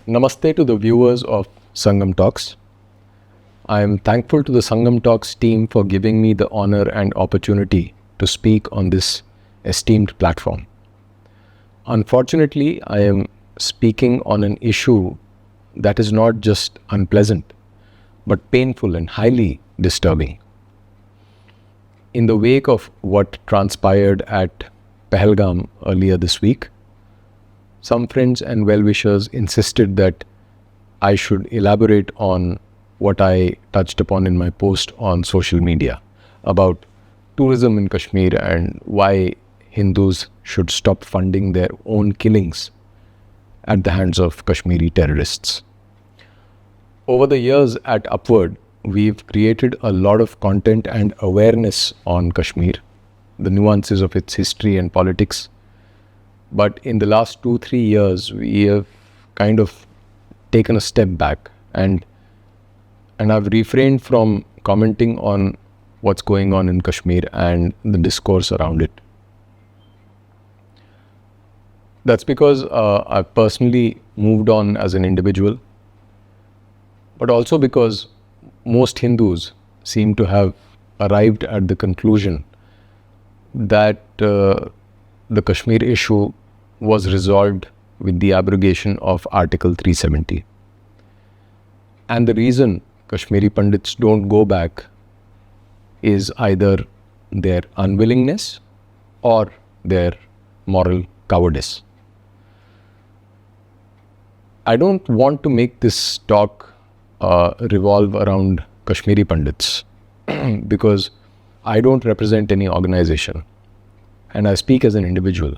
Namaste to the viewers of Sangam Talks. I am thankful to the Sangam Talks team for giving me the honor and opportunity to speak on this esteemed platform. Unfortunately, I am speaking on an issue that is not just unpleasant, but painful and highly disturbing. In the wake of what transpired at Pahalgam earlier this week, some friends and well-wishers insisted that I should elaborate on what I touched upon in my post on social media about tourism in Kashmir and why Hindus should stop funding their own killings at the hands of Kashmiri terrorists. Over the years at Upword, we've created a lot of content and awareness on Kashmir, the nuances of its history and politics. But in the last 2-3 years, we have kind of taken a step back and I've refrained from commenting on what's going on in Kashmir and the discourse around it. That's because I've personally moved on as an individual, but also because most Hindus seem to have arrived at the conclusion that the Kashmir issue was resolved with the abrogation of Article 370. And the reason Kashmiri Pandits don't go back is either their unwillingness or their moral cowardice. I don't want to make this talk revolve around Kashmiri Pandits because I don't represent any organization and I speak as an individual.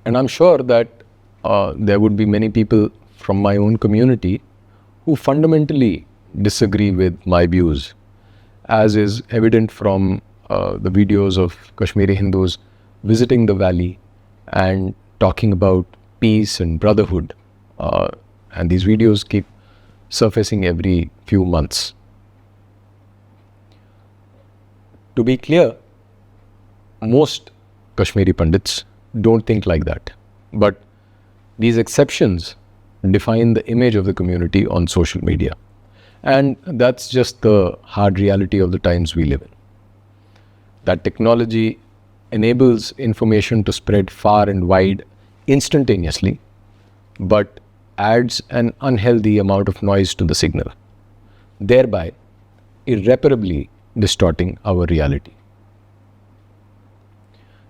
And I'm sure that there would be many people from my own community who fundamentally disagree with my views, as is evident from the videos of Kashmiri Hindus visiting the valley and talking about peace and brotherhood. And these videos keep surfacing every few months. To be clear, most Kashmiri Pandits don't think like that. But these exceptions define the image of the community on social media. And that's just the hard reality of the times we live in. That technology enables information to spread far and wide instantaneously, but adds an unhealthy amount of noise to the signal, thereby irreparably distorting our reality.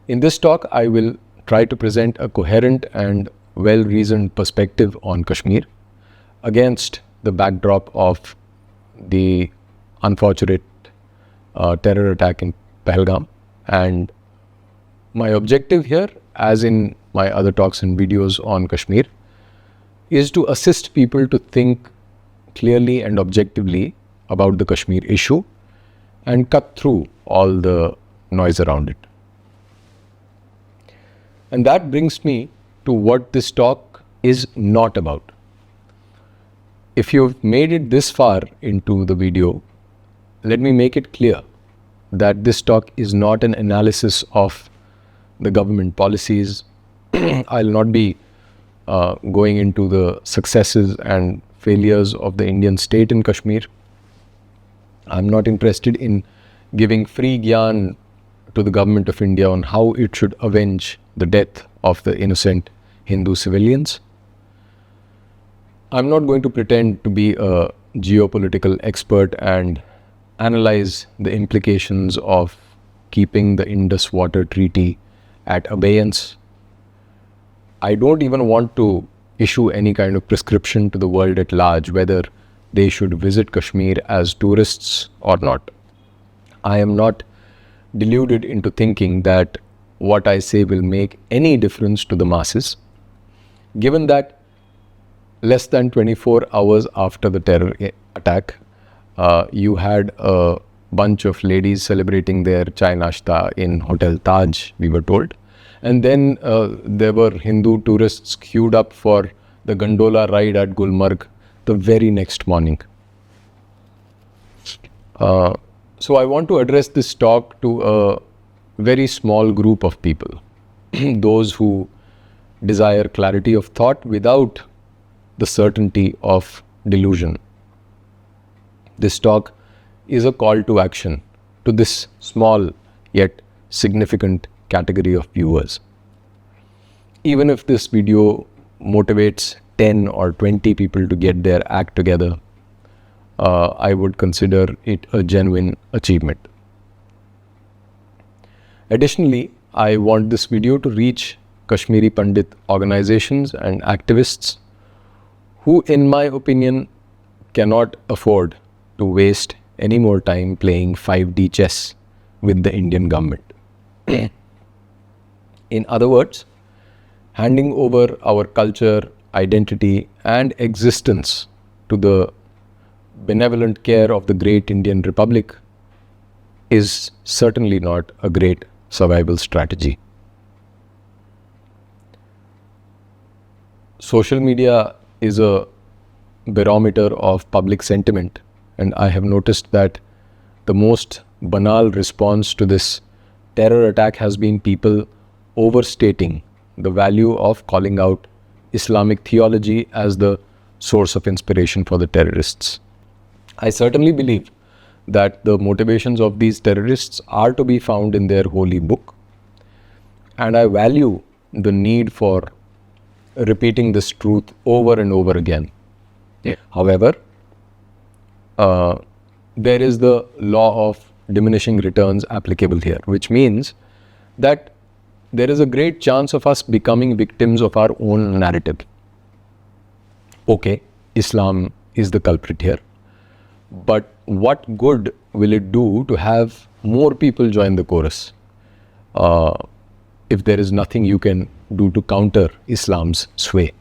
In this talk, I will try to present a coherent and well-reasoned perspective on Kashmir against the backdrop of the unfortunate terror attack in Pahalgam. And my objective here, as in my other talks and videos on Kashmir, is to assist people to think clearly and objectively about the Kashmir issue and cut through all the noise around it. And that brings me to what this talk is not about. If you've made it this far into the video, let me make it clear that this talk is not an analysis of the government policies. I'll not be going into the successes and failures of the Indian state in Kashmir. I'm not interested in giving free gyan to the government of India on how it should avenge the death of the innocent Hindu civilians. I'm not going to pretend to be a geopolitical expert and analyze the implications of keeping the Indus Water Treaty at abeyance. I don't even want to issue any kind of prescription to the world at large whether they should visit Kashmir as tourists or not. I am not deluded into thinking that what I say will make any difference to the masses, given that less than 24 hours after the terror attack, you had a bunch of ladies celebrating their chai nashta in Hotel Taj, we were told. And then there were Hindu tourists queued up for the gondola ride at Gulmarg the very next morning. So I want to address this talk to a very small group of people, those who desire clarity of thought without the certainty of delusion. This talk is a call to action to this small yet significant category of viewers. Even if this video motivates 10 or 20 people to get their act together, I would consider it a genuine achievement. Additionally, I want this video to reach Kashmiri Pandit organizations and activists who, in my opinion, cannot afford to waste any more time playing 5D chess with the Indian government. In other words, handing over our culture, identity, and existence to the benevolent care of the great Indian Republic is certainly not a great survival strategy. Social media is a barometer of public sentiment, and I have noticed that the most banal response to this terror attack has been people overstating the value of calling out Islamic theology as the source of inspiration for the terrorists. I certainly believe that the motivations of these terrorists are to be found in their holy book, and I value the need for repeating this truth over and over again. However, there is the law of diminishing returns applicable here, which means that there is a great chance of us becoming victims of our own narrative. Okay, Islam is the culprit here, but what good will it do to have more people join the chorus if there is nothing you can do to counter Islam's sway?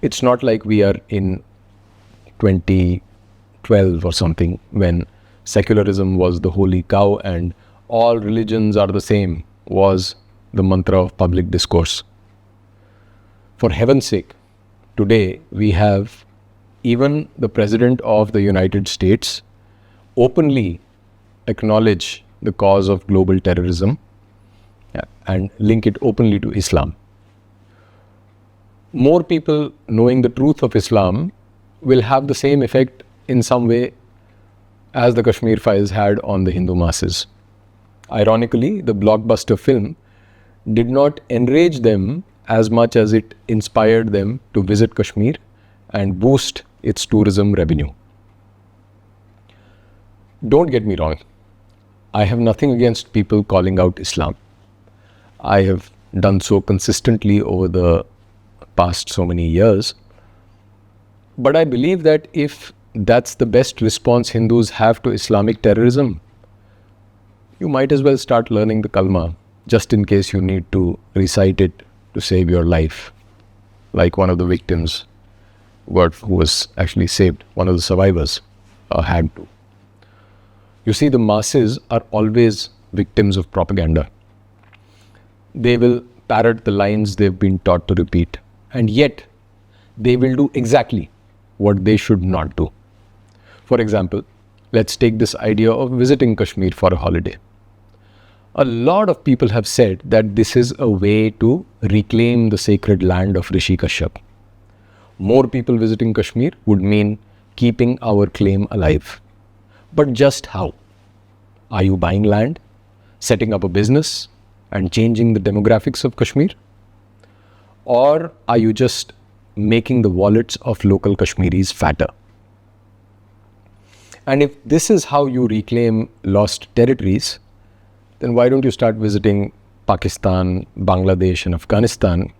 It's not like we are in 2012 or something when secularism was the holy cow and all religions are the same was the mantra of public discourse. For heaven's sake, today we have even the President of the United States openly acknowledge the cause of global terrorism and link it openly to Islam. More people knowing the truth of Islam will have the same effect in some way as the Kashmir files had on the Hindu masses. Ironically, the blockbuster film did not enrage them as much as it inspired them to visit Kashmir and boost its tourism revenue. Don't get me wrong, I have nothing against people calling out Islam. I have done so consistently over the past so many years. But I believe that if that's the best response Hindus have to Islamic terrorism, you might as well start learning the kalma, just in case you need to recite it to save your life, like one of the victims who was actually saved, one of the survivors had to. You see, the masses are always victims of propaganda. They will parrot the lines they've been taught to repeat, and yet they will do exactly what they should not do. For example, let's take this idea of visiting Kashmir for a holiday. A lot of people have said that this is a way to reclaim the sacred land of Rishi Kashyap. More people visiting Kashmir would mean keeping our claim alive. But just how? Are you buying land, setting up a business, and changing the demographics of Kashmir? Or are you just making the wallets of local Kashmiris fatter? And if this is how you reclaim lost territories, then why don't you start visiting Pakistan, Bangladesh, and Afghanistan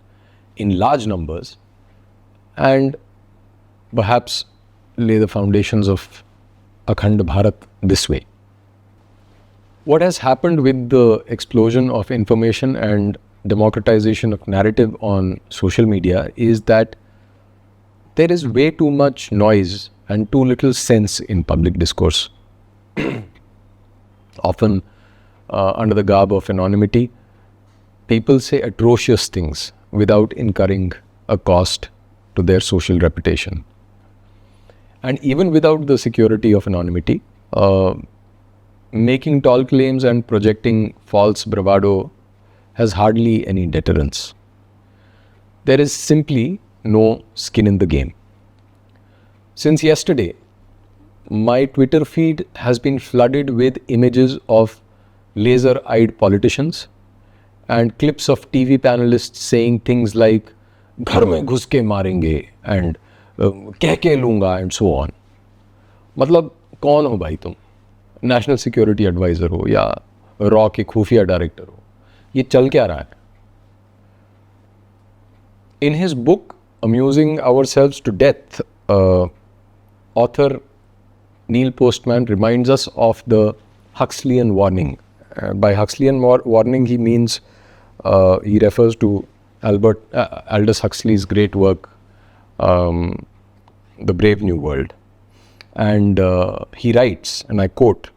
in large numbers and perhaps lay the foundations of Akhand Bharat this way? What has happened with the explosion of information and democratization of narrative on social media is that there is way too much noise and too little sense in public discourse. Often, under the garb of anonymity, people say atrocious things without incurring a cost to their social reputation. And even without the security of anonymity, making tall claims and projecting false bravado has hardly any deterrence. There is simply no skin in the game. Since yesterday, my Twitter feed has been flooded with images of laser-eyed politicians and clips of TV panelists saying things like घर में घुस के मारेंगे and कह के लूंगा and so on. मतलब कौन हो भाई तुम? नेशनल सिक्योरिटी एडवाइजर हो या रॉ के खुफिया डायरेक्टर हो? ये चल क्या रहा है? In his book Amusing Ourselves to Death, author Neil Postman reminds us of the Huxleyan warning. By Huxleyan warning, he means he refers to Aldous Huxley's great work, The Brave New World. And he writes, and I quote,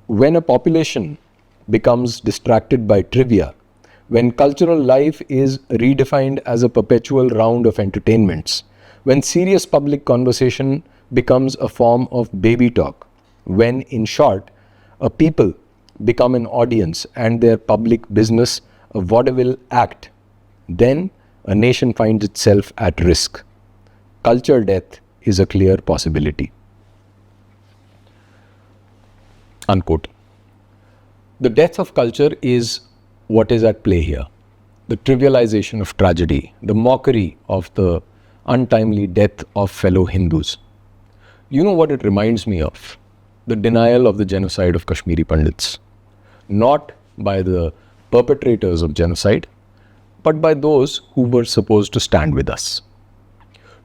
"When a population becomes distracted by trivia, when cultural life is redefined as a perpetual round of entertainments, when serious public conversation becomes a form of baby talk, when, in short, a people become an audience and their public business a vaudeville act, then a nation finds itself at risk. Culture death is a clear possibility." Unquote. The death of culture is what is at play here. The trivialization of tragedy, the mockery of the untimely death of fellow Hindus. You know what it reminds me of? The denial of the genocide of Kashmiri Pandits. Not by the perpetrators of genocide, but by those who were supposed to stand with us.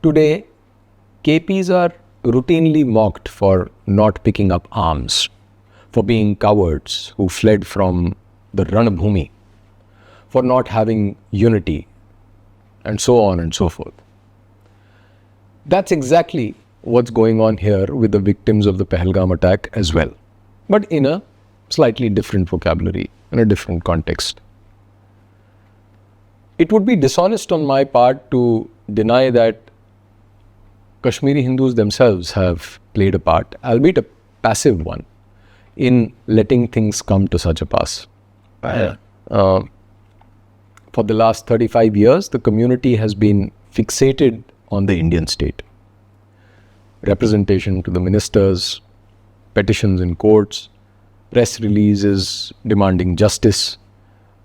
Today, KPs are routinely mocked for not picking up arms, for being cowards who fled from the Ranabhumi, for not having unity, and so on and so forth. That's exactly what's going on here with the victims of the Pahalgam attack as well, but in a slightly different vocabulary, in a different context. It would be dishonest on my part to deny that Kashmiri Hindus themselves have played a part, albeit a passive one, in letting things come to such a pass. For the last 35 years, the community has been fixated on the Indian state. Representation to the ministers, petitions in courts, press releases demanding justice,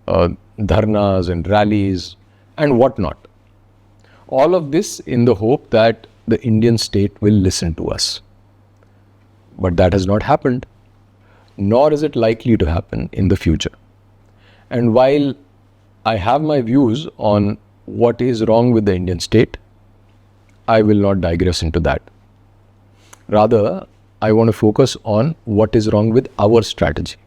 dharnas and rallies and whatnot. All of this in the hope that the Indian state will listen to us. But that has not happened, nor is it likely to happen in the future. And while I have my views on what is wrong with the Indian state, I will not digress into that. Rather, I want to focus on what is wrong with our strategy.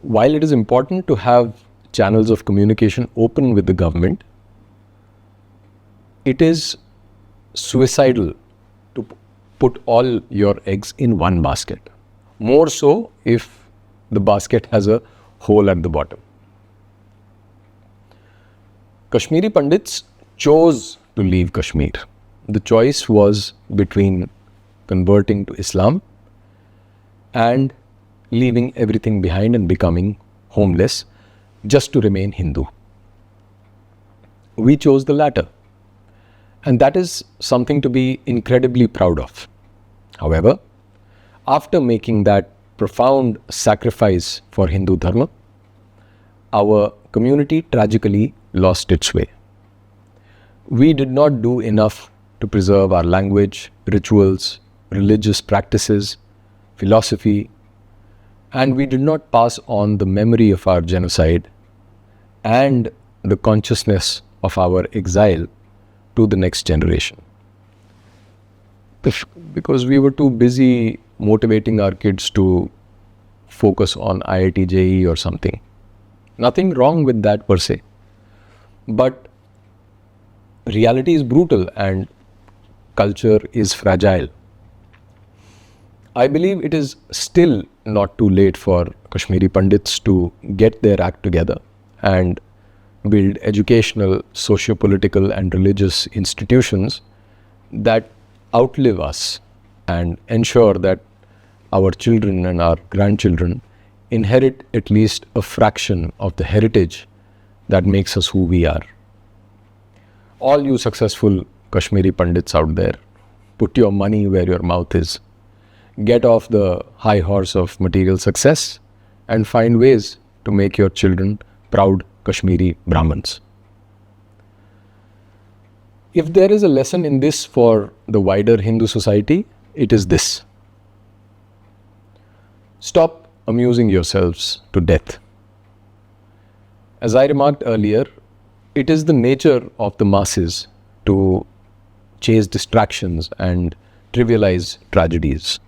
While it is important to have channels of communication open with the government, it is suicidal to put all your eggs in one basket. More so if the basket has a hole at the bottom. Kashmiri Pandits chose to leave Kashmir. The choice was between converting to Islam and leaving everything behind and becoming homeless just to remain Hindu. We chose the latter, and that is something to be incredibly proud of. However, after making that profound sacrifice for Hindu dharma, our community tragically lost its way. We did not do enough to preserve our language, rituals, religious practices, philosophy, and we did not pass on the memory of our genocide and the consciousness of our exile to the next generation. Because we were too busy motivating our kids to focus on IIT JEE or something. Nothing wrong with that per se. But reality is brutal and culture is fragile. I believe it is still not too late for Kashmiri Pandits to get their act together and build educational, socio-political and religious institutions that outlive us and ensure that our children and our grandchildren inherit at least a fraction of the heritage that makes us who we are. All you successful Kashmiri Pandits out there, put your money where your mouth is. Get off the high horse of material success and find ways to make your children proud Kashmiri Brahmins. If there is a lesson in this for the wider Hindu society, it is this. Stop amusing yourselves to death. As I remarked earlier, it is the nature of the masses to chase distractions and trivialize tragedies,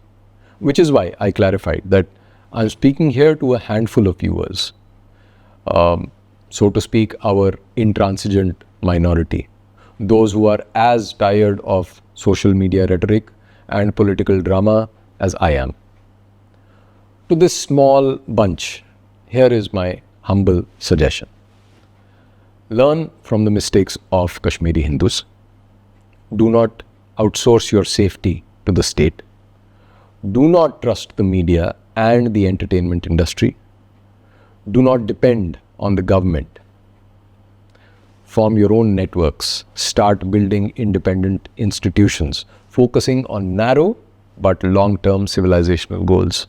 which is why I clarified that I'm speaking here to a handful of viewers, so to speak, our intransigent minority, those who are as tired of social media rhetoric and political drama as I am. To this small bunch, here is my humble suggestion. Learn from the mistakes of Kashmiri Hindus. Do not outsource your safety to the state. Do not trust the media and the entertainment industry. Do not depend on the government. Form your own networks. Start building independent institutions, focusing on narrow but long-term civilizational goals.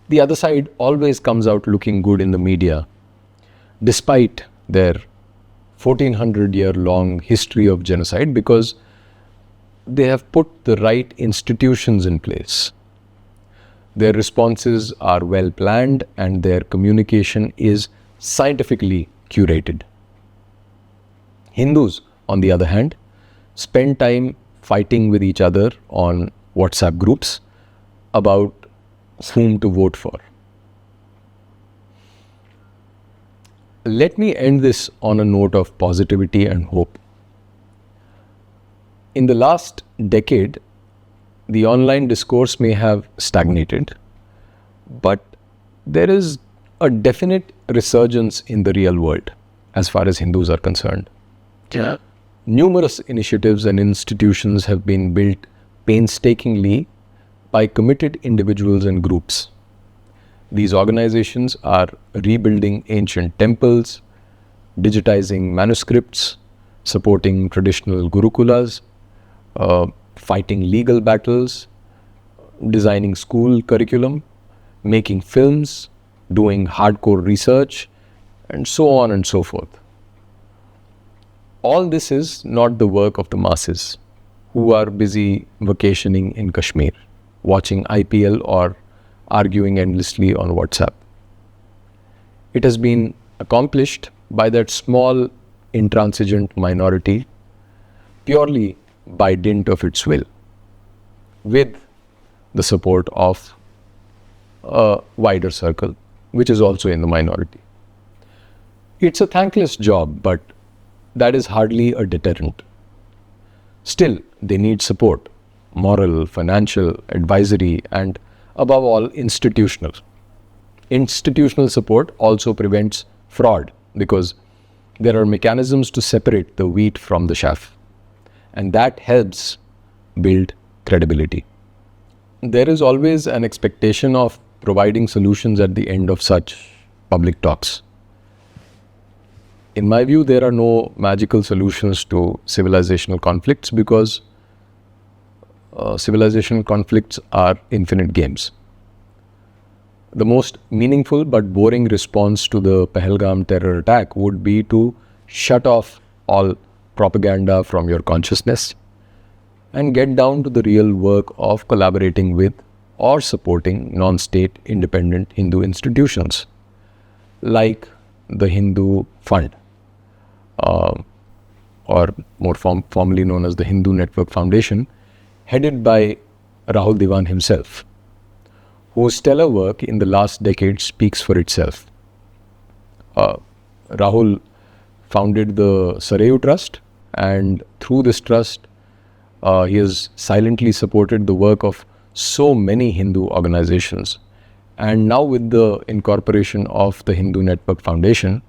The other side always comes out looking good in the media, despite their 1400-year-long history of genocide, because they have put the right institutions in place. Their responses are well planned and their communication is scientifically curated. Hindus, on the other hand, spend time fighting with each other on WhatsApp groups about whom to vote for. Let me end this on a note of positivity and hope. In the last decade, the online discourse may have stagnated, but there is a definite resurgence in the real world as far as Hindus are concerned. Yeah. Numerous initiatives and institutions have been built painstakingly by committed individuals and groups. These organizations are rebuilding ancient temples, digitizing manuscripts, supporting traditional gurukulas, fighting legal battles, designing school curriculum, making films, doing hardcore research, and so on and so forth. All this is not the work of the masses who are busy vacationing in Kashmir, watching IPL or arguing endlessly on WhatsApp. It has been accomplished by that small intransigent minority purely by dint of its will, with the support of a wider circle, which is also in the minority. It's a thankless job, but that is hardly a deterrent. Still, they need support, moral, financial, advisory, and above all, institutional. Institutional support also prevents fraud because there are mechanisms to separate the wheat from the chaff, and that helps build credibility. There is always an expectation of providing solutions at the end of such public talks. In my view, there are no magical solutions to civilizational conflicts because civilizational conflicts are infinite games. The most meaningful but boring response to the Pahalgam terror attack would be to shut off all propaganda from your consciousness and get down to the real work of collaborating with or supporting non-state independent Hindu institutions like the Hindu Fund, or more formally known as the Hindu Network Foundation, headed by Rahul Diwan himself, whose stellar work in the last decade speaks for itself. Rahul founded the Sarayu Trust, and through this trust, he has silently supported the work of so many Hindu organizations. And now with the incorporation of the Hindu Network Foundation,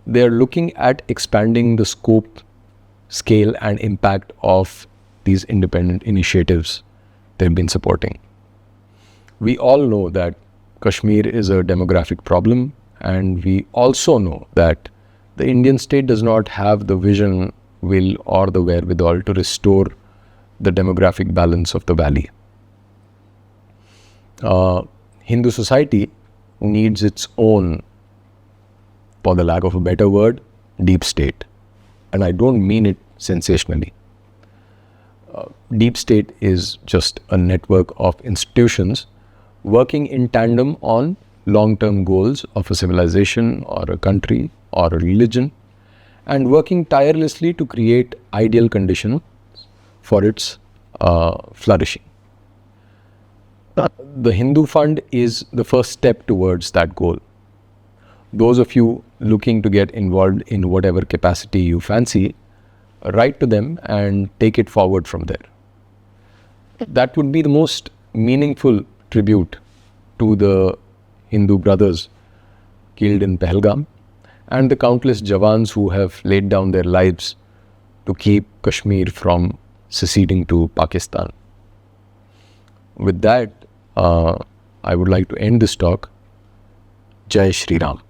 they are looking at expanding the scope, scale, and impact of these independent initiatives they've been supporting. We all know that Kashmir is a demographic problem, and we also know that the Indian state does not have the vision, will, or the wherewithal to restore the demographic balance of the valley. Hindu society needs its own, for the lack of a better word, deep state. And I don't mean it sensationally. Deep state is just a network of institutions working in tandem on long-term goals of a civilization or a country or a religion, and working tirelessly to create ideal conditions for its flourishing. The Hindu Fund is the first step towards that goal. Those of you looking to get involved in whatever capacity you fancy, write to them and take it forward from there. That would be the most meaningful tribute to the Hindu brothers killed in Pahalgam and the countless Jawans who have laid down their lives to keep Kashmir from seceding to Pakistan. With that, I would like to end this talk. Jai Shri Ram.